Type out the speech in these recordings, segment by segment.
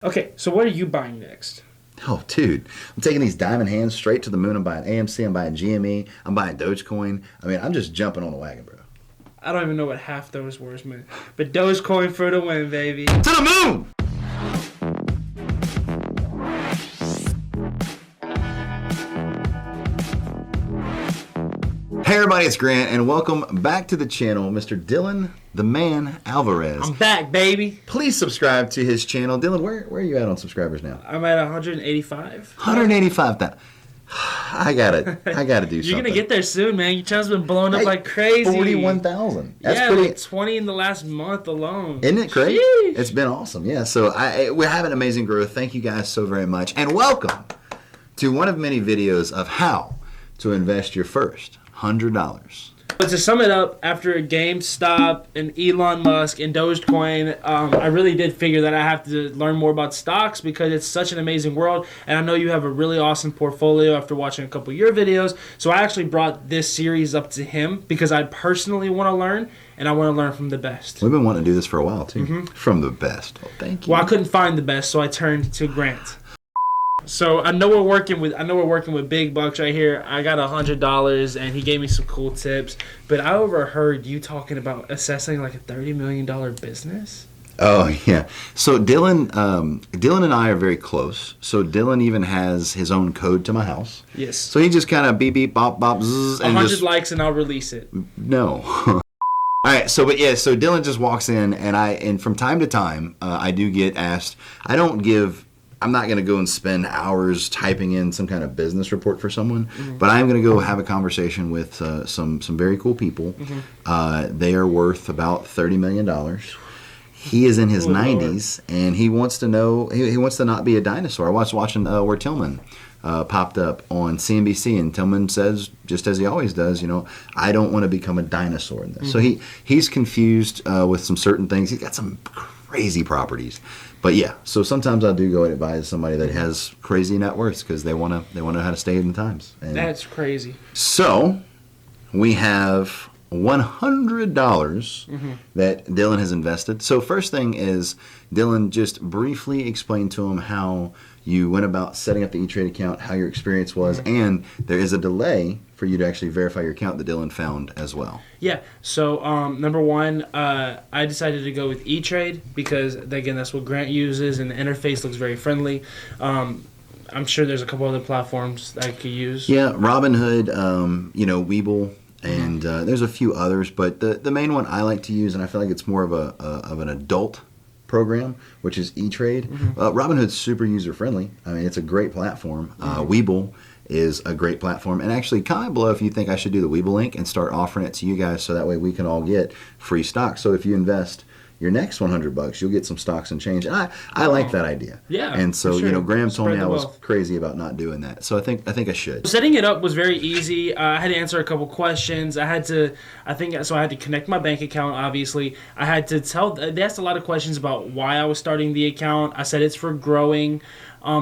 Okay, so what are you buying next? Oh, dude, I'm taking these diamond hands straight to the moon. I'm buying AMC, I'm buying GME, I'm buying Dogecoin. I mean, I'm just jumping on the wagon, bro. I don't even know what half those words meant. But Dogecoin for the win, baby. To the moon! Hey everybody, it's Grant, and welcome back to the channel, Mr. Dylan, the man, Alvarez. I'm back, baby. Please subscribe to his channel. Dylan, where are you at on subscribers now? I'm at 185. 185,000. I gotta do something. You're gonna get there soon, man. Your channel's been blowing up like crazy. 41,000. That's yeah, pretty. like 20 in the last month alone. Isn't it great? Sheesh. It's been awesome. Yeah. So we're having amazing growth. Thank you guys so very much, and welcome to one of many videos of how to invest your first $100. But to sum it up, after Gamestop and Elon Musk and Dogecoin, I really did figure that I have to learn more about stocks because it's such an amazing world. And I know you have a really awesome portfolio after watching a couple of your videos. So I actually brought this series up to him because I personally want to learn, and I want to learn from the best. We've been wanting to do this for a while too. From the best. Well, thank you. Well, I couldn't find the best, so I turned to Grant. So I know we're working with big bucks right here. I got $100, and he gave me some cool tips. But I overheard you talking about assessing like a $30 million business. Oh yeah. So Dylan and I are very close. So Dylan even has his own code to my house. Yes. So he just kind of beep beep bop bop zzz, and 100 likes and I'll release it. No. All right, so Dylan just walks in, and from time to time, I do get asked. I'm not going to go and spend hours typing in some kind of business report for someone, but I'm going to go have a conversation with some very cool people. They are worth about $30 million. He is in his 90s, and he wants to know. He wants to not be a dinosaur. I was watching where Tillman popped up on CNBC, and Tillman says, just as he always does, I don't want to become a dinosaur in this. So he's confused with some certain things. He's got some crazy properties. But yeah, so sometimes I do go and advise somebody that has crazy net worths because they want to know how to stay in the times. And that's crazy. So we have $100 that Dylan has invested. So first thing is, Dylan, just briefly explain to him how you went about setting up the E-Trade account, how your experience was, and there is a delay for you to actually verify your account that Dylan found as well. Yeah, so number one, I decided to go with E-Trade because, again, that's what Grant uses, and the interface looks very friendly. I'm sure there's a couple other platforms that I could use. Yeah, Robinhood, Webull, and there's a few others, but the main one I like to use, and I feel like it's more of an adult program, which is E-Trade. Robinhood's super user-friendly. I mean, it's a great platform. Webull is a great platform. And actually, comment below if you think I should do the Webull link and start offering it to you guys so that way we can all get free stock. So if you invest your next $100, you'll get some stocks and change. And I like that idea. Yeah. And so, sure. Graham told me I was crazy about not doing that. So I think I should. Setting it up was very easy. I had to answer a couple questions. I had to connect my bank account, obviously. I had to they asked a lot of questions about why I was starting the account. I said it's for growing.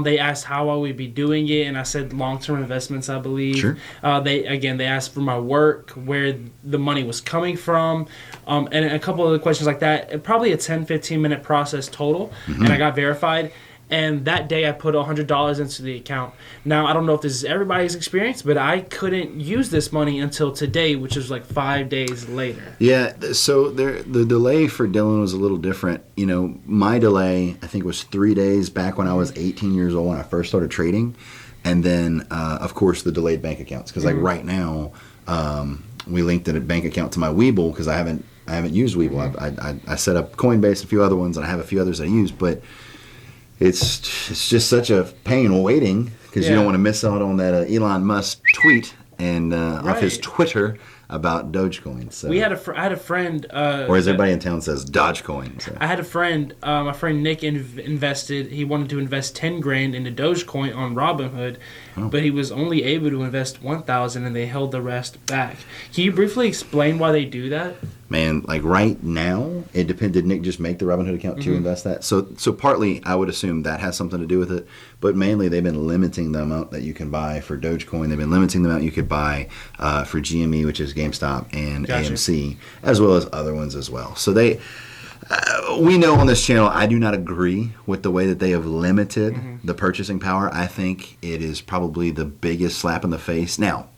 They asked how I would be doing it, and I said long-term investments, I believe. Sure. They asked for my work, where the money was coming from, and a couple of other questions like that. Probably a 10-15-minute process total, and I got verified. And that day I put $100 into the account. Now, I don't know if this is everybody's experience, but I couldn't use this money until today, which was like 5 days later. Yeah, so the delay for Dylan was a little different. My delay, I think, was 3 days back when I was 18 years old when I first started trading. And then, of course, the delayed bank accounts. Because right now, we linked a bank account to my Webull because I haven't used Webull. I set up Coinbase, a few other ones, and I have a few others I use, but it's just such a pain waiting because you don't want to miss out on that Elon Musk tweet and off his Twitter about Dogecoin. So I had a friend. Or as everybody in town says, Dogecoin. So. I had a friend. My friend Nick invested. He wanted to invest $10,000 into Dogecoin on Robinhood, but he was only able to invest $1,000, and they held the rest back. Can you briefly explain why they do that? Man, like right now, it depends. Did Nick just make the Robinhood account to invest that? So partly, I would assume that has something to do with it. But mainly, they've been limiting the amount that you can buy for Dogecoin. They've been limiting the amount you could buy for GME, which is GameStop, and AMC, as well as other ones as well. So We know on this channel, I do not agree with the way that they have limited the purchasing power. I think it is probably the biggest slap in the face. Now,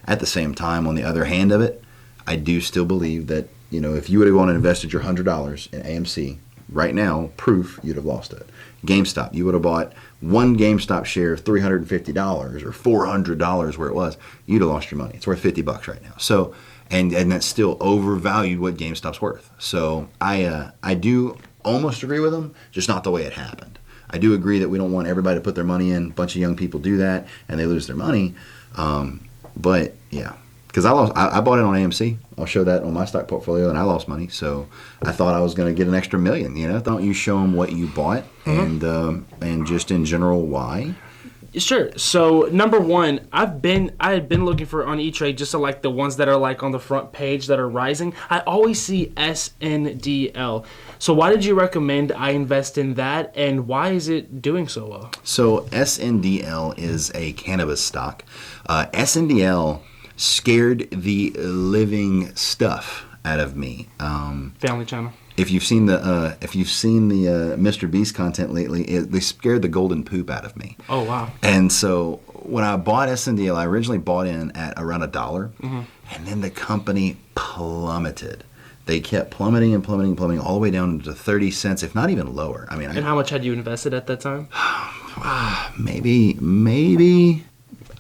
at the same time, on the other hand of it, I do still believe that, if you would have gone and invested your $100 in AMC right now, proof you'd have lost it. GameStop, you would have bought one GameStop share of $350 or $400 where it was, you'd have lost your money. It's worth $50 right now. So, and that's still overvalued what GameStop's worth. So I do almost agree with them, just not the way it happened. I do agree that we don't want everybody to put their money in. A bunch of young people do that and they lose their money. But yeah, because I bought it on AMC. I'll show that on my stock portfolio, and I lost money. So I thought I was going to get an extra $1 million. Don't you show them what you bought and just in general why? Sure. So number one, I had been looking for on E-Trade just the ones that are like on the front page that are rising. I always see SNDL. So why did you recommend I invest in that, and why is it doing so well? So SNDL is a cannabis stock. SNDL scared the living stuff out of me. Family Channel. If you've seen the Mr. Beast content lately, they scared the golden poop out of me. Oh wow! And so when I bought SNDL, I originally bought in at around $1, and then the company plummeted. They kept plummeting all the way down to 30 cents, if not even lower. And how much had you invested at that time? Maybe.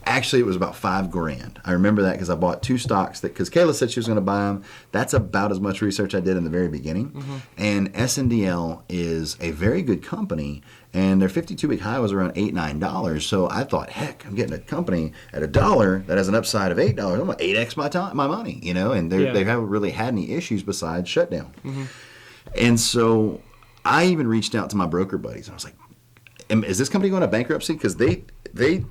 Actually, it was about $5,000. I remember that because I bought two stocks because Kayla said she was going to buy them. That's about as much research I did in the very beginning. And SNDL is a very good company, and their 52-week high was around $8, $9. So I thought, heck, I'm getting a company at $1 that has an upside of $8. I'm going to 8x my money, and they haven't really had any issues besides shutdown. And so I even reached out to my broker buddies. I was like, is this company going to bankruptcy? Because they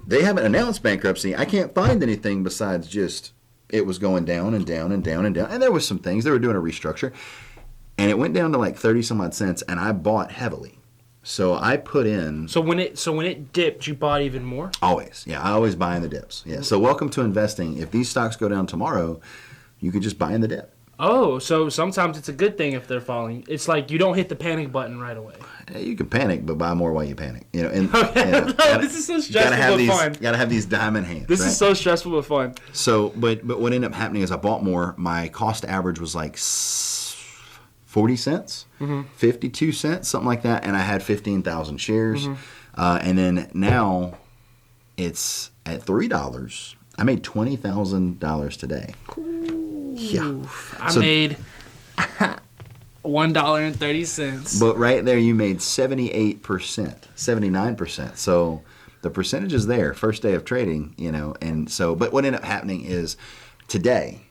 haven't announced bankruptcy. I can't find anything besides just it was going down and down and down and down. And there was some things. They were doing a restructure. And it went down to like 30 some odd cents, and I bought heavily. So I put in... So when it dipped, you bought even more? Always. Yeah, I always buy in the dips. Yeah. So welcome to investing. If these stocks go down tomorrow, you could just buy in the dip. Oh, so sometimes it's a good thing if they're falling. It's like you don't hit the panic button right away. You can panic, but buy more while you panic. This is so stressful but fun. Gotta have these diamond hands. This is so stressful but fun. So, but what ended up happening is I bought more. My cost average was like 40 cents, 52 cents, something like that, and I had 15,000 shares. And then now it's at $3. I made $20,000 today. Cool. Yeah. I made $1.30. But right there you made 78%, 79%. So the percentage is there, first day of trading, and so, but what ended up happening is today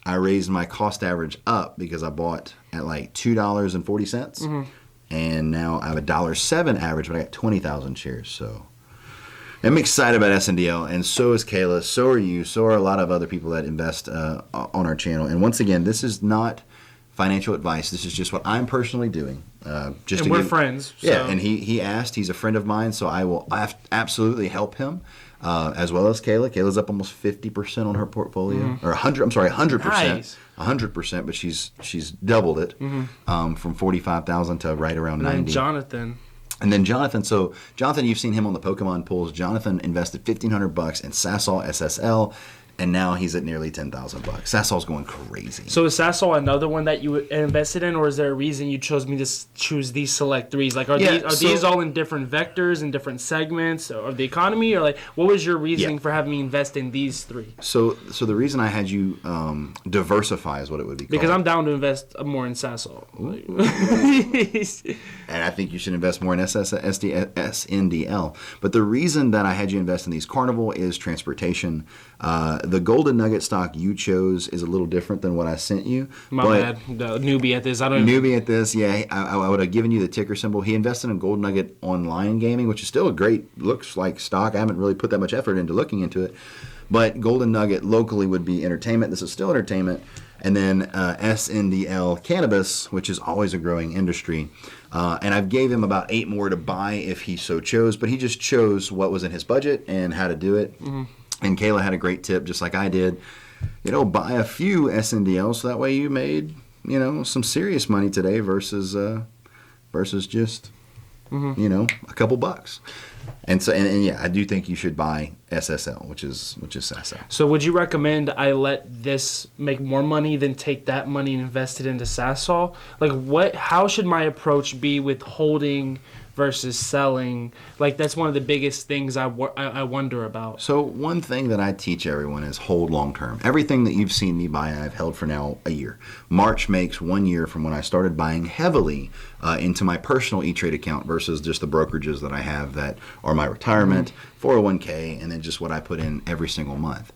I raised my cost average up because I bought at like $2.40, and now I have $1.07 average, but I got 20,000 shares, so I'm excited about SNDL, and so is Kayla, so are you, so are a lot of other people that invest on our channel. And once again, this is not financial advice. This is just what I'm personally doing. We're friends. So. Yeah, and he asked. He's a friend of mine, so I will absolutely help him, as well as Kayla. Kayla's up almost 50% on her portfolio, or 100. I'm sorry, 100%. Nice. 100%, but she's doubled it from 45,000 to right around 90. And then Jonathan, so Jonathan, you've seen him on the Pokemon pools. Jonathan invested $1,500 in Sasol SSL, and now he's at nearly $10,000. Sasol's going crazy. So is Sasol another one that you invested in, or is there a reason you chose me to choose these select threes? Like, are these all in different vectors and different segments of the economy, or like what was your reasoning for having me invest in these three? So the reason I had you diversify is what it would be called. Because I'm down to invest more in Sasol. And I think you should invest more in SNDL. But the reason that I had you invest in these Carnival is transportation. The Golden Nugget stock you chose is a little different than what I sent you. My bad. The newbie at this. Yeah. I would have given you the ticker symbol. He invested in Golden Nugget Online Gaming, which is still a great, looks like stock. I haven't really put that much effort into looking into it. But Golden Nugget locally would be entertainment. This is still entertainment. And then SNDL Cannabis, which is always a growing industry. And I've gave him about 8 more to buy if he so chose. But he just chose what was in his budget and how to do it. And Kayla had a great tip, just like I did. Buy a few SNDLs so that way you made some serious money today versus just a couple bucks. And so, and yeah, I do think you should buy SSL, which is SASL. So would you recommend I let this make more money than take that money and invest it into SASL? Like how should my approach be with holding versus selling? Like that's one of the biggest things I wonder about. So one thing that I teach everyone is hold long term. Everything that you've seen me buy, I've held for now a year. March makes 1 year from when I started buying heavily into my personal E-Trade account versus just the brokerages that I have that are my retirement, 401k, and then just what I put in every single month.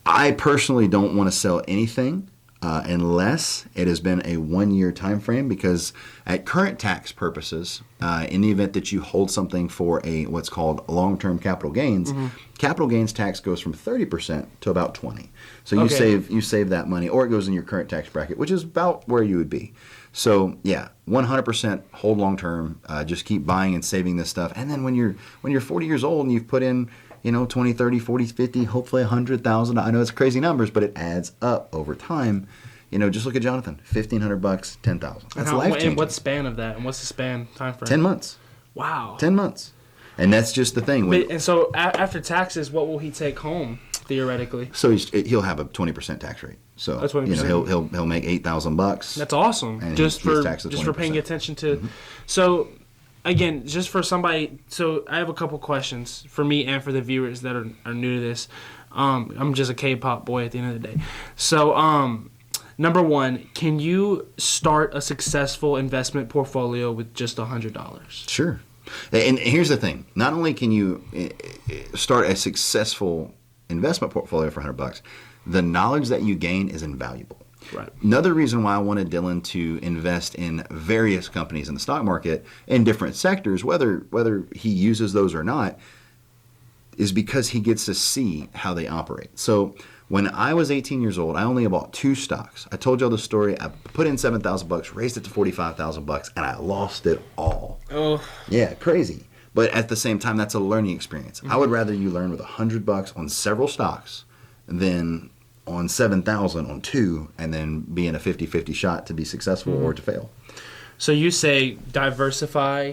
I personally don't want to sell anything unless it has been a 1 year time frame, because at current tax purposes, in the event that you hold something for what's called long-term capital gains, capital gains tax goes from 30% to about 20%. So you save that money, or it goes in your current tax bracket, which is about where you would be. So yeah, 100% hold long-term. Just keep buying and saving this stuff, and then when you're 40 years old and you've put in 20, 30, 40, 50, hopefully 100,000. I know it's crazy numbers, but it adds up over time. Just look at Jonathan, $1,500, 10,000. That's life-changing. And what span of that? And what's the span time frame? 10 months. Wow. 10 months. And that's just the thing. And so after taxes, what will he take home theoretically? So he'll have a 20% tax rate. So that's 20%. He'll make $8,000. That's awesome. And just for 20%. Paying attention to. So again, just for somebody, so I have a couple questions for me and for the viewers that are new to this. I'm just a K-pop boy at the end of the day. So, number one, can you start a successful investment portfolio with just $100? Sure. And here's the thing. Not only can you start a successful investment portfolio for $100, the knowledge that you gain is invaluable. Right. Another reason why I wanted Dylan to invest in various companies in the stock market in different sectors, whether he uses those or not, is because he gets to see how they operate. So when I was 18 years old, I only bought 2 stocks. I told y'all the story. I put in $7,000, raised it to $45,000, and I lost it all. Oh. Yeah, crazy. But at the same time, that's a learning experience. I would rather you learn with $100 on several stocks than on 7,000 on 2, and then be in a 50-50 shot to be successful or to fail. So you say diversify,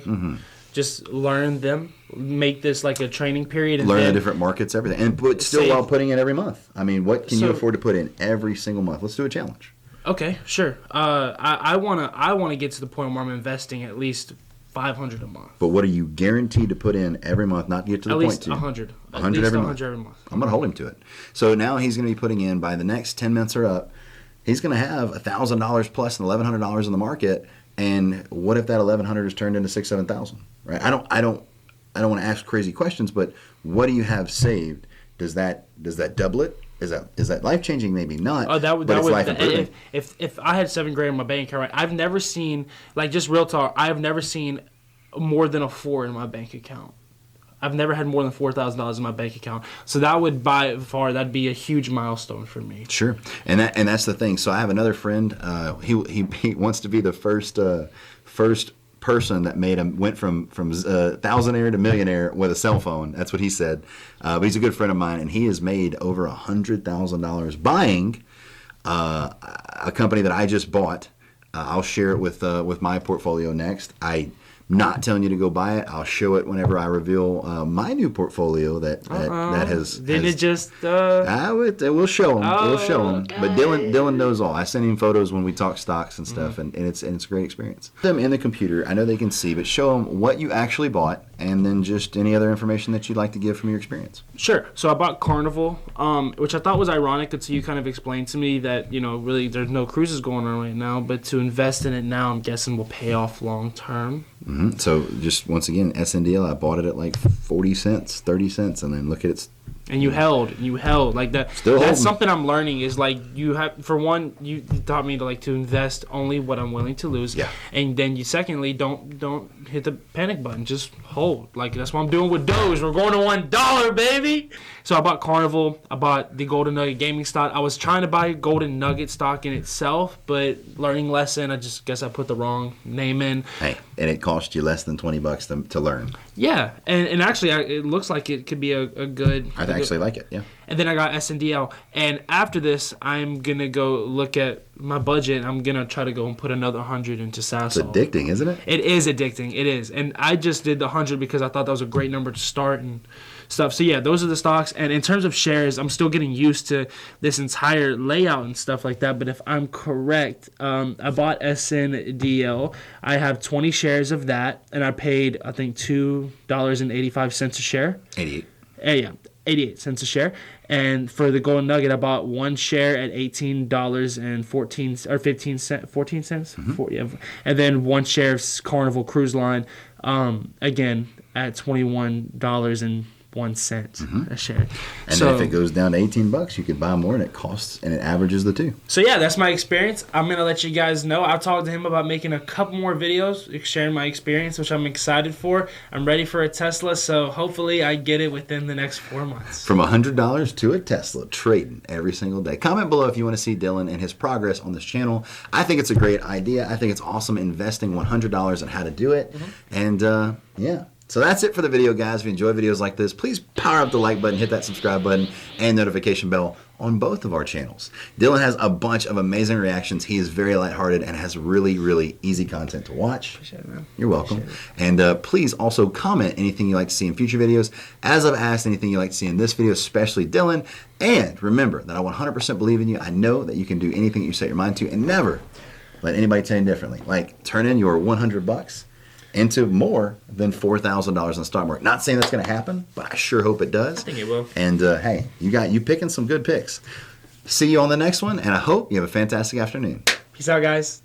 just learn them, make this like a training period. And learn the different markets, everything. But still while putting in every month. I mean, what can you afford to put in every single month? Let's do a challenge. Okay, sure. I wanna get to the point where I'm investing at least $500 a month. But what are you guaranteed to put in every month, not to get to the point to? At least $100. 100 every month. I'm going to hold him to it. So now he's going to be putting in, by the next 10 months are up, he's going to have $1,000 plus and $1,100 in the market. And what if that $1,100 is turned into $6,000, $7,000? Right? I don't want to ask crazy questions, but what do you have saved? Does that double it? Is that life changing? Maybe not. Oh, that would. If I had $7,000 in my bank account, right? I've never seen, like, just real talk. I have never seen more than a 4 in my bank account. I've never had more than $4,000 in my bank account. So that would by far that'd be a huge milestone for me. Sure, and that's the thing. So I have another friend. He wants to be the first person that went from thousandaire to millionaire with a cell phone. That's what he said. But he's a good friend of mine, and he has made over $100,000 buying a company that I just bought. I'll share it with my portfolio next. I'm not telling you to go buy it. I'll show it whenever I reveal my new portfolio that has. Did it just? We'll show him. We'll show him. Okay. But Dylan knows all. I send him photos when we talk stocks and stuff, and it's a great experience. Them in the computer. I know they can see, but show them what you actually bought, and then just any other information that you'd like to give from your experience. Sure. So I bought Carnival, which I thought was ironic until you kind of explained to me that really there's no cruises going on right now, but to invest in it now, I'm guessing will pay off long term. Mm-hmm. So just once again, SNDL, I bought it at like 40 cents, 30 cents, and then look at its. And you held like that. Still that's holding. Something I'm learning is like you have, for one, you taught me to invest only what I'm willing to lose. Yeah. And then you secondly don't hit the panic button, just hold. Like that's what I'm doing with Doge. We're going to $1, baby. So I bought Carnival. I bought the Golden Nugget gaming stock. I was trying to buy Golden Nugget stock in itself, but learning lesson. I just guess I put the wrong name in. Hey, and it cost you less than $20 to learn. Yeah, and actually, it looks like it could be a good. I actually like it. Yeah. and then I got SNDL. And after this, I'm gonna go look at my budget. I'm gonna try to go and put another 100 into Sasol. It's addicting, isn't it? It is addicting. It is, and I just did the 100 because I thought that was a great number to start and stuff. So yeah, those are the stocks. And in terms of shares, I'm still getting used to this entire layout and stuff like that. But if I'm correct, I bought SNDL. I have 20 shares of that, and I paid I think $2.85 a share. 88. Yeah, 88 cents a share. And for the Golden Nugget, I bought one share at $18.14 or 15 cents, 14 cents. Yeah. And then one share of Carnival Cruise Line, again at $21.01 a share. And then if it goes down to $18, you could buy more, and it costs and it averages the two. So yeah, that's my experience. I'm gonna let you guys know. I'll talk to him about making a couple more videos, sharing my experience, which I'm excited for. I'm ready for a Tesla, so hopefully I get it within the next 4 months. From $100 to a Tesla, trading every single day. Comment below if you want to see Dylan and his progress on this channel. I think it's a great idea. I think it's awesome investing $100 on how to do it. And yeah. So that's it for the video, guys. If you enjoy videos like this, please power up the like button, hit that subscribe button, and notification bell on both of our channels. Dylan has a bunch of amazing reactions. He is very lighthearted and has really, really easy content to watch. Appreciate it, man. You're welcome. And please also comment anything you'd like to see in future videos. As I've asked, anything you'd like to see in this video, especially Dylan. And remember that I 100% believe in you. I know that you can do anything you set your mind to, and never let anybody tell you differently. Like, turn in your $100 into more than $4,000 in the stock market. Not saying that's going to happen, but I sure hope it does. I think it will. And hey, you picking some good picks. See you on the next one, and I hope you have a fantastic afternoon. Peace out, guys.